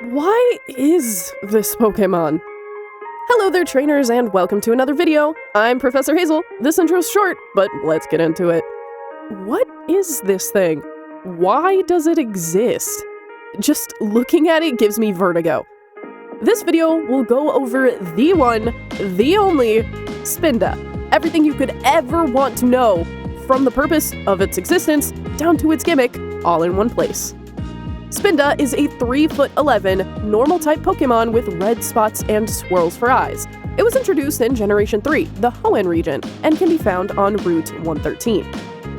Why is this Pokémon? Hello there, trainers, and welcome to another video. I'm Professor Hazel. This intro's short, but let's get into it. What is this thing? Why does it exist? Just looking at it gives me vertigo. This video will go over the one, the only, Spinda. Everything you could ever want to know, from the purpose of its existence down to its gimmick, all in one place. Spinda is a 3'11" normal-type Pokémon with red spots and swirls for eyes. It was introduced in Generation 3, the Hoenn region, and can be found on Route 113.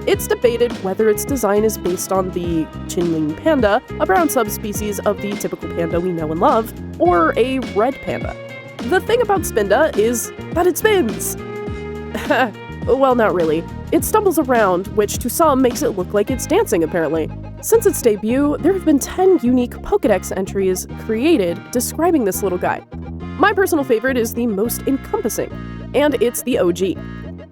It's debated whether its design is based on the Chinling panda, a brown subspecies of the typical panda we know and love, or a red panda. The thing about Spinda is that it spins! Well, not really. It stumbles around, which to some makes it look like it's dancing, apparently. Since its debut, there have been 10 unique Pokédex entries created describing this little guy. My personal favorite is the most encompassing, and it's the OG.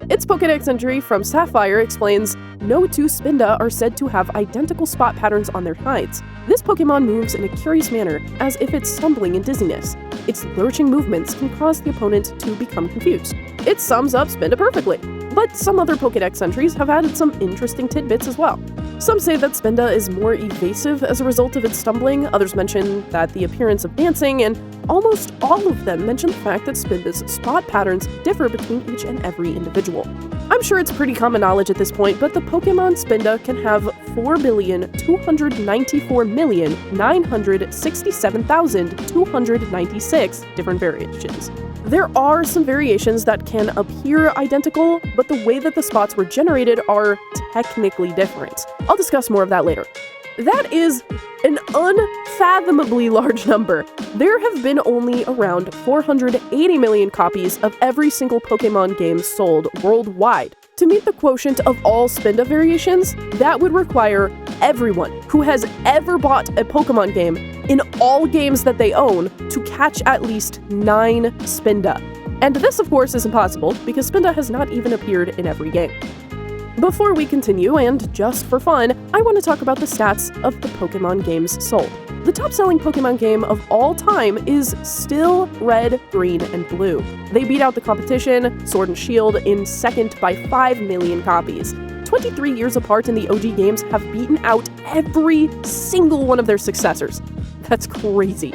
Its Pokédex entry from Sapphire explains, "No two Spinda are said to have identical spot patterns on their hides. This Pokémon moves in a curious manner, as if it's stumbling in dizziness. Its lurching movements can cause the opponent to become confused." It sums up Spinda perfectly. But some other Pokédex entries have added some interesting tidbits as well. Some say that Spinda is more evasive as a result of its stumbling, others mention that the appearance of dancing, and almost all of them mention the fact that Spinda's spot patterns differ between each and every individual. I'm sure it's pretty common knowledge at this point, but the Pokémon Spinda can have 4,294,967,296 different variations. There are some variations that can appear identical, but the way that the spots were generated are technically different. I'll discuss more of that later. That is an unfathomably large number. There have been only around 480 million copies of every single Pokémon game sold worldwide. To meet the quotient of all Spinda variations, that would require everyone who has ever bought a Pokémon game in all games that they own to catch at least 9 Spinda. And this, of course, is impossible because Spinda has not even appeared in every game. Before we continue, and just for fun, I want to talk about the stats of the Pokémon games sold. The top-selling Pokémon game of all time is still Red, Green, and Blue. They beat out the competition, Sword and Shield, in second by 5 million copies. 23 years apart in the OG games have beaten out every single one of their successors. That's crazy.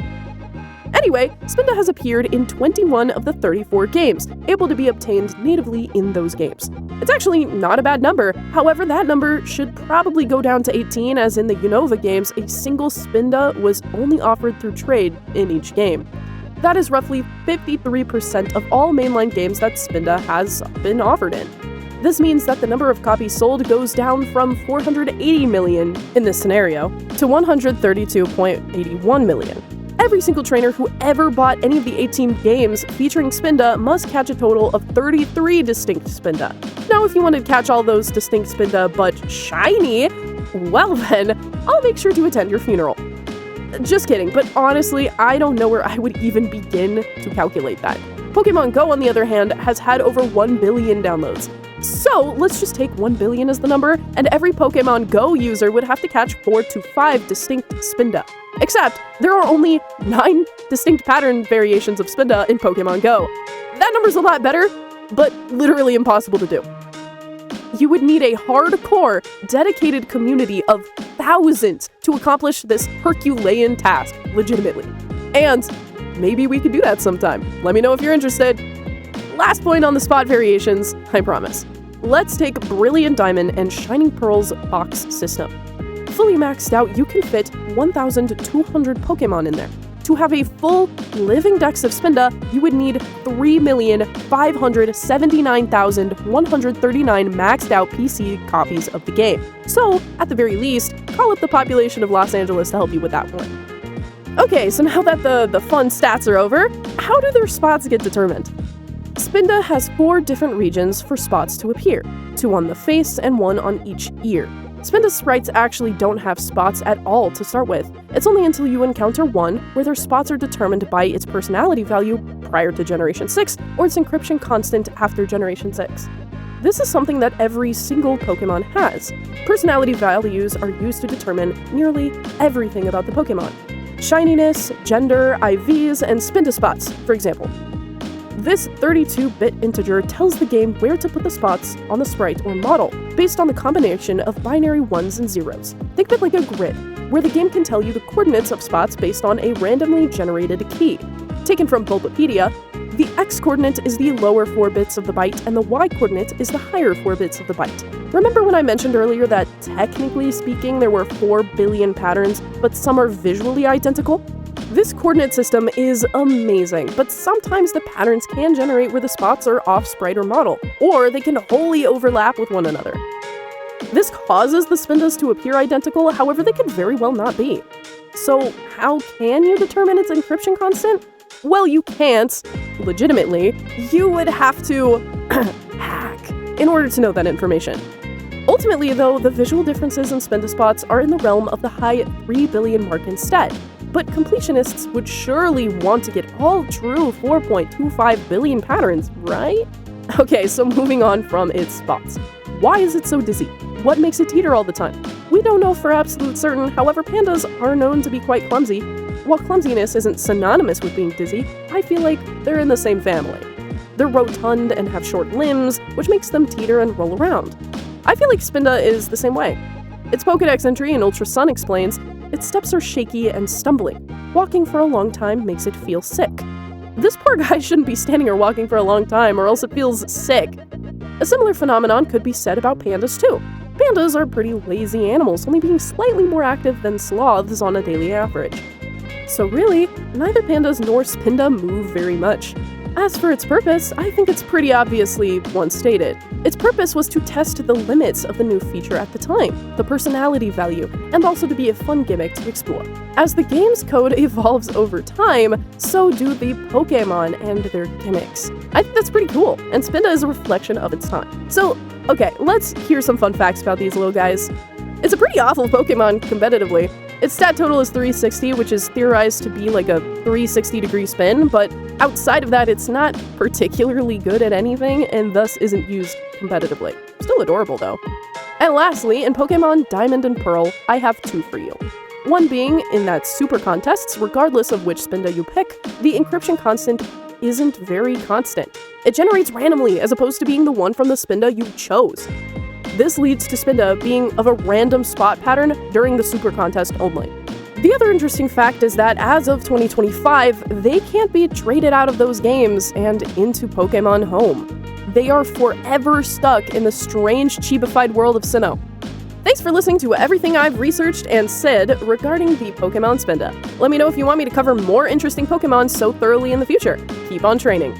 Anyway, Spinda has appeared in 21 of the 34 games, able to be obtained natively in those games. It's actually not a bad number, however that number should probably go down to 18, as in the Unova games, a single Spinda was only offered through trade in each game. That is roughly 53% of all mainline games that Spinda has been offered in. This means that the number of copies sold goes down from 480 million in this scenario to 132.81 million. Every single trainer who ever bought any of the 18 games featuring Spinda must catch a total of 33 distinct Spinda. Now, if you want to catch all those distinct Spinda but shiny, well then, I'll make sure to attend your funeral. Just kidding, but honestly, I don't know where I would even begin to calculate that. Pokémon Go, on the other hand, has had over 1 billion downloads. So, let's just take 1 billion as the number, and every Pokémon Go user would have to catch 4 to 5 distinct Spinda. Except, there are only 9 distinct pattern variations of Spinda in Pokémon Go. That number's a lot better, but literally impossible to do. You would need a hardcore, dedicated community of thousands to accomplish this Herculean task, legitimately. And maybe we could do that sometime. Let me know if you're interested. Last point on the spot variations, I promise. Let's take Brilliant Diamond and Shining Pearl's box system. Fully maxed out, you can fit 1,200 Pokémon in there. To have a full living dex of Spinda, you would need 3,579,139 maxed out PC copies of the game. So, at the very least, call up the population of Los Angeles to help you with that one. Okay, so now that the fun stats are over, how do their spots get determined? Spinda has 4 different regions for spots to appear, 2 on the face and 1 on each ear. Spinda's sprites actually don't have spots at all to start with. It's only until you encounter one where their spots are determined by its personality value prior to Generation 6 or its encryption constant after Generation 6. This is something that every single Pokémon has. Personality values are used to determine nearly everything about the Pokémon. shininess, gender, IVs, and Spinda spots, for example. This 32-bit integer tells the game where to put the spots on the sprite or model, based on the combination of binary ones and zeros. Think of it like a grid, where the game can tell you the coordinates of spots based on a randomly generated key. Taken from Bulbapedia, the x-coordinate is the lower 4 bits of the byte, and the y-coordinate is the higher 4 bits of the byte. Remember when I mentioned earlier that, technically speaking, there were 4 billion patterns, but some are visually identical? This coordinate system is amazing, but sometimes the patterns can generate where the spots are off sprite or model, or they can wholly overlap with one another. This causes the Spindas to appear identical, however they could very well not be. So how can you determine its encryption constant? Well, you can't, legitimately. You would have to hack in order to know that information. Ultimately, though, the visual differences in Spinda spots are in the realm of the high 3 billion mark instead. But completionists would surely want to get all true 4.25 billion patterns, right? Okay, so moving on from its spots. Why is it so dizzy? What makes it teeter all the time? We don't know for absolute certain, however pandas are known to be quite clumsy. While clumsiness isn't synonymous with being dizzy, I feel like they're in the same family. They're rotund and have short limbs, which makes them teeter and roll around. I feel like Spinda is the same way. Its Pokédex entry in Ultra Sun explains, its steps are shaky and stumbling. Walking for a long time makes it feel sick. This poor guy shouldn't be standing or walking for a long time, or else it feels sick. A similar phenomenon could be said about pandas too. Pandas are pretty lazy animals, only being slightly more active than sloths on a daily average. So really, neither pandas nor Spinda move very much. As for its purpose, I think it's pretty obviously once stated. Its purpose was to test the limits of the new feature at the time, the personality value, and also to be a fun gimmick to explore. As the game's code evolves over time, so do the Pokémon and their gimmicks. I think that's pretty cool, and Spinda is a reflection of its time. So, okay, let's hear some fun facts about these little guys. It's a pretty awful Pokémon competitively. Its stat total is 360, which is theorized to be like a 360-degree spin, but outside of that, it's not particularly good at anything, and thus isn't used competitively. Still adorable, though. And lastly, in Pokémon Diamond and Pearl, I have 2 for you. One being, in that super contests, regardless of which Spinda you pick, the encryption constant isn't very constant. It generates randomly, as opposed to being the one from the Spinda you chose. This leads to Spinda being of a random spot pattern during the super contest only. The other interesting fact is that as of 2025, they can't be traded out of those games and into Pokémon Home. They are forever stuck in the strange chibified world of Sinnoh. Thanks for listening to everything I've researched and said regarding the Pokémon Spinda. Let me know if you want me to cover more interesting Pokémon so thoroughly in the future. Keep on training.